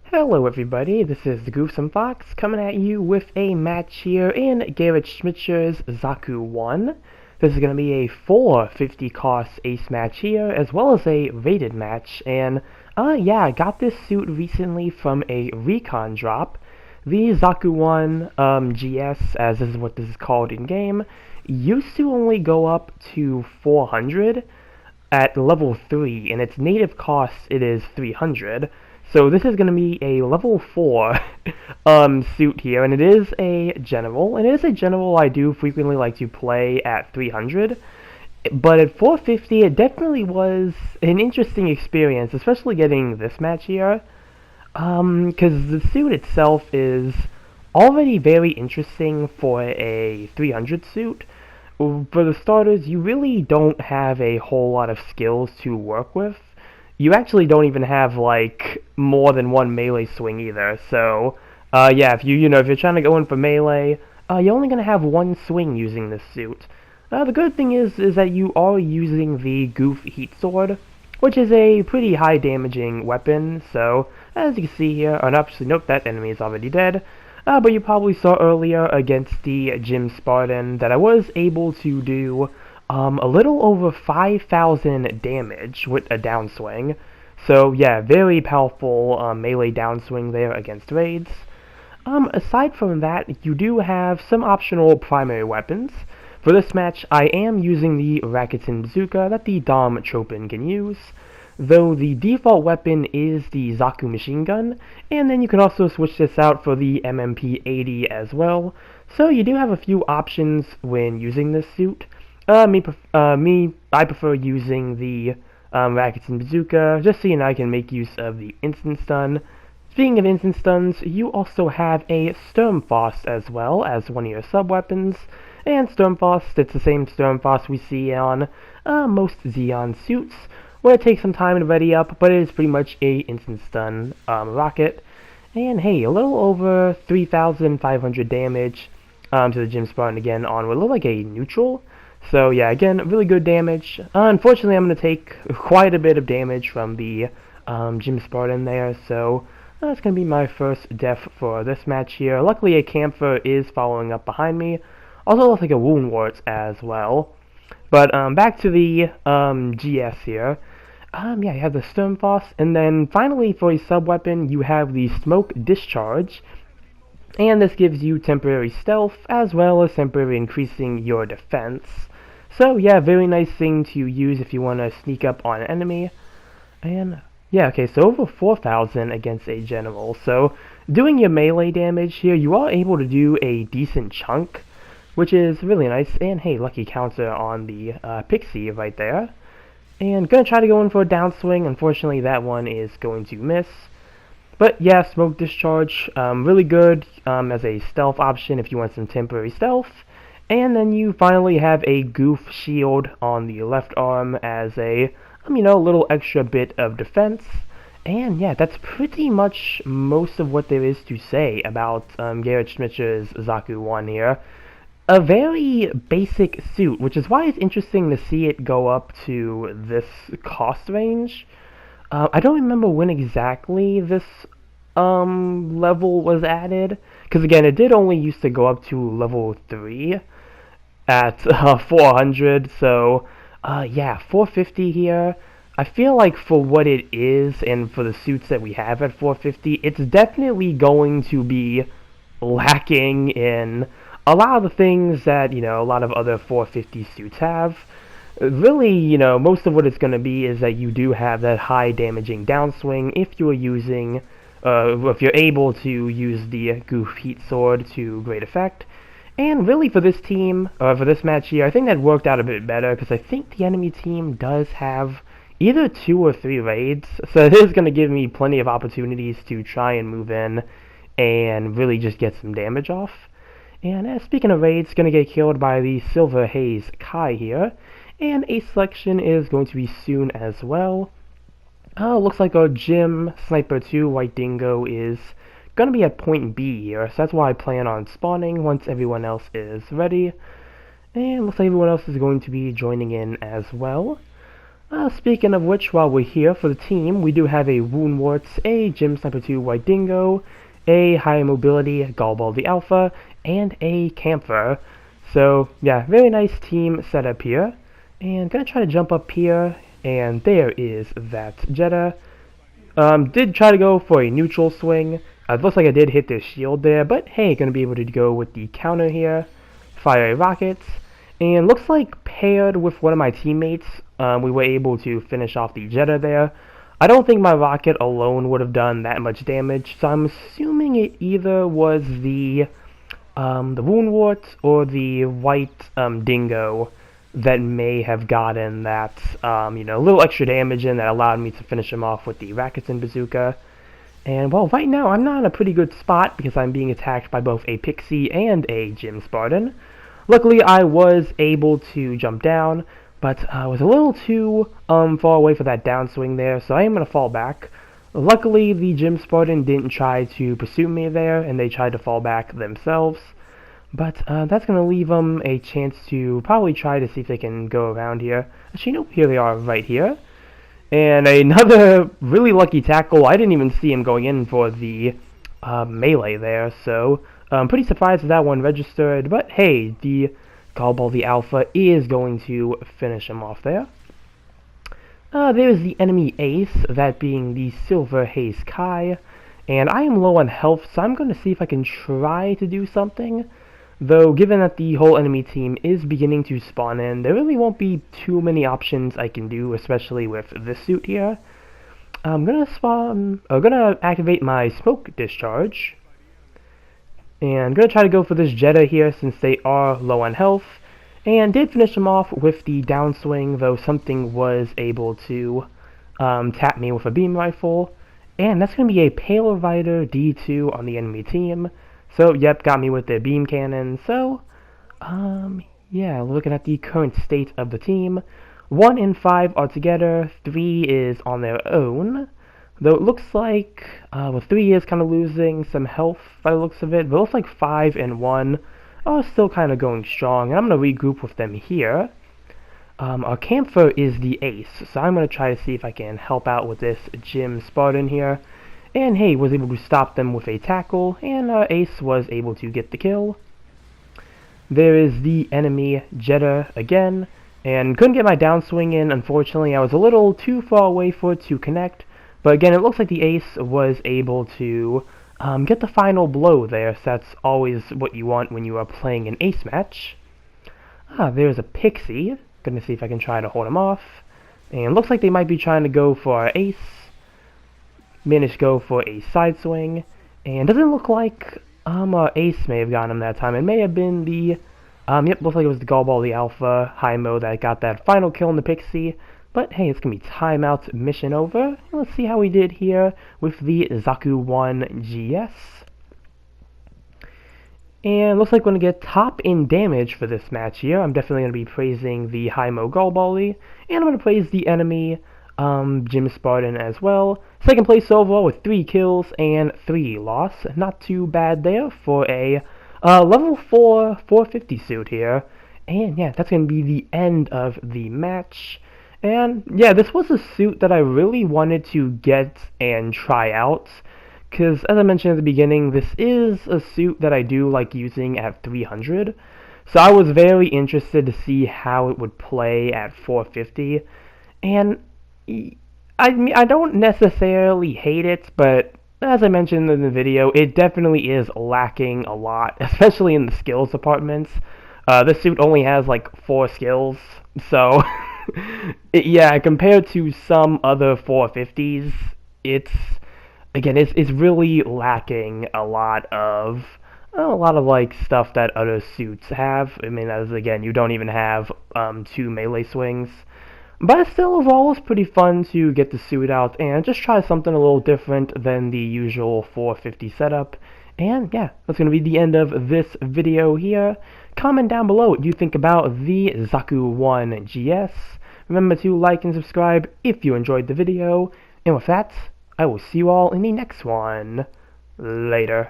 Hello everybody, this is the Gruesome Fox coming at you with a match here in Garrett Schmitzer's Zaku 1. This is going to be a 450 cost ace match here, as well as a rated match, and yeah, I got this suit recently from a recon drop. The Zaku 1 GS, as this is what this is called in game, used to only go up to 400 at level 3, and its native cost it is 300. So this is going to be a level 4 suit here, and it is a general. And it is a general I do frequently like to play at 300. But at 450, it definitely was an interesting experience, especially getting this match here. Because the suit itself is already very interesting for a 300 suit. For the starters, you really don't have a whole lot of skills to work with. You actually don't even have like more than one melee swing either. So, yeah, if if you're trying to go in for melee, you're only gonna have one swing using this suit. The good thing is that you are using the Goof Heat Sword, which is a pretty high damaging weapon. So, as you can see here, and actually, nope, that enemy is already dead. But you probably saw earlier against the Gym Spartan that I was able to do a little over 5,000 damage with a downswing. So yeah, very powerful melee downswing there against raids. Aside from that, you do have some optional primary weapons. For this match, I am using the Rakuten Bazooka that the Dom Chopin can use, though the default weapon is the Zaku machine gun, and then you can also switch this out for the MMP-80 as well. So you do have a few options when using this suit. I prefer using the Rakuten Bazooka, just so I can make use of the instant stun. Speaking of instant stuns, you also have a Sturmfaust as well as one of your sub-weapons, and Sturmfaust, it's the same Sturmfaust we see on most Xeon suits, where it takes some time to ready up, but it is pretty much a instant stun rocket. And hey, a little over 3,500 damage to the Gym Spartan again on what looked like a neutral. So yeah, again, really good damage. Unfortunately, I'm going to take quite a bit of damage from the Gym Spartan there, so that's going to be my first death for this match here. Luckily, a Camphor is following up behind me. Also looks like a Wound Wart as well. But back to the GS here. Yeah, you have the Sturmfaust, and then finally for a sub-weapon, you have the Smoke Discharge. And this gives you temporary stealth, as well as temporary increasing your defense. So yeah, very nice thing to use if you want to sneak up on an enemy. And yeah, okay, so over 4,000 against a general. So doing your melee damage here, you are able to do a decent chunk, which is really nice. And hey, lucky counter on the Pixie right there. And gonna try to go in for a downswing. Unfortunately, that one is going to miss. But yeah, Smoke Discharge, really good as a stealth option if you want some temporary stealth. And then you finally have a Goof Shield on the left arm as a, little extra bit of defense. And yeah, that's pretty much most of what there is to say about Garrett Schmitzer's Zaku 1 here. A very basic suit, which is why it's interesting to see it go up to this cost range. I don't remember when exactly this level was added, because again, it did only used to go up to level 3 at 400, so yeah, 450 here. I feel like for what it is, and for the suits that we have at 450, it's definitely going to be lacking in a lot of the things that, a lot of other 450 suits have. Really, most of what it's going to be is that you do have that high damaging downswing if you're using, if you're able to use the Goof Heat Sword to great effect. And really for this team, for this match here, I think that worked out a bit better, because I think the enemy team does have either 2 or 3 raids, so it is going to give me plenty of opportunities to try and move in and really just get some damage off. And speaking of raids, going to get killed by the Silver Haze Kai here. And a selection is going to be soon as well. Looks like our Gym Sniper 2 White Dingo is going to be at point B here, so that's why I plan on spawning once everyone else is ready. And looks like everyone else is going to be joining in as well. Speaking of which, while we're here for the team, we do have a Woundwarts, a Gym Sniper 2 White Dingo, a High Mobility Gallbaldy Alpha, and a Camphor. So, yeah, very nice team setup here. And gonna try to jump up here, and there is that Jetta. Did try to go for a neutral swing. It looks like I did hit the shield there, but hey, gonna be able to go with the counter here. Fire rockets. And looks like paired with one of my teammates, we were able to finish off the Jetta there. I don't think my rocket alone would have done that much damage, so I'm assuming it either was the Woundwort or the White Dingo that may have gotten that, little extra damage in that allowed me to finish him off with the Rockets and Bazooka. And, well, right now I'm not in a pretty good spot because I'm being attacked by both a Pixie and a Gym Spartan. Luckily, I was able to jump down, but I was a little too far away for that downswing there, so I am going to fall back. Luckily, the Gym Spartan didn't try to pursue me there, and they tried to fall back themselves. But that's going to leave them a chance to probably try to see if they can go around here. Actually, nope, here they are right here. And another really lucky tackle. I didn't even see him going in for the melee there, so I'm pretty surprised that one registered. But hey, the Gallbaldy Alpha is going to finish him off there. There's the enemy ace, that being the Silver Haze Kai. And I am low on health, so I'm going to see if I can try to do something. Though, given that the whole enemy team is beginning to spawn in, there really won't be too many options I can do, especially with this suit here. I'm gonna activate my smoke discharge. And I'm gonna try to go for this Jetta here since they are low on health. And did finish them off with the downswing, though something was able to tap me with a beam rifle. And that's gonna be a Pale Rider D2 on the enemy team. So, yep, got me with the beam cannon. So, yeah, looking at the current state of the team. 1 and 5 are together, 3 is on their own. Though it looks like, 3 is kind of losing some health by the looks of it. But it looks like 5 and 1 are still kind of going strong. And I'm going to regroup with them here. Our Camphor is the ace, so I'm going to try to see if I can help out with this Gym Spartan here. And hey, was able to stop them with a tackle, and Ace was able to get the kill. There is the enemy Jetta again, and couldn't get my downswing in, unfortunately. I was a little too far away for it to connect, but again, it looks like the Ace was able to get the final blow there, so that's always what you want when you are playing an Ace match. There's a Pixie. Gonna see if I can try to hold him off. And looks like they might be trying to go for our Ace. Managed to go for a side swing, and doesn't look like Ace may have gotten him that time. It may have been the yep, looks like it was the Gallbaldy Alpha High Mo that got that final kill in the Pixie. But hey, it's gonna be timeout mission over. Let's see how we did here with the Zaku 1 GS. And looks like we're gonna get top in damage for this match here. I'm definitely gonna be praising the High Mo Gallbaldy, and I'm gonna praise the enemy Gym Spartan as well. Second place overall with 3 kills and 3 loss. Not too bad there for a level 4 450 suit here. And yeah, that's going to be the end of the match. And yeah, this was a suit that I really wanted to get and try out. Because as I mentioned at the beginning, this is a suit that I do like using at 300. So I was very interested to see how it would play at 450. And I don't necessarily hate it, but as I mentioned in the video, it definitely is lacking a lot, especially in the skills departments. This suit only has like 4 skills, so yeah, compared to some other 450s, it's really lacking a lot of like stuff that other suits have. I mean, as again, you don't even have 2 melee swings. But still, overall, it's pretty fun to get the suit out and just try something a little different than the usual 450 setup. And yeah, that's going to be the end of this video here. Comment down below what you think about the Zaku 1 GS. Remember to like and subscribe if you enjoyed the video. And with that, I will see you all in the next one. Later.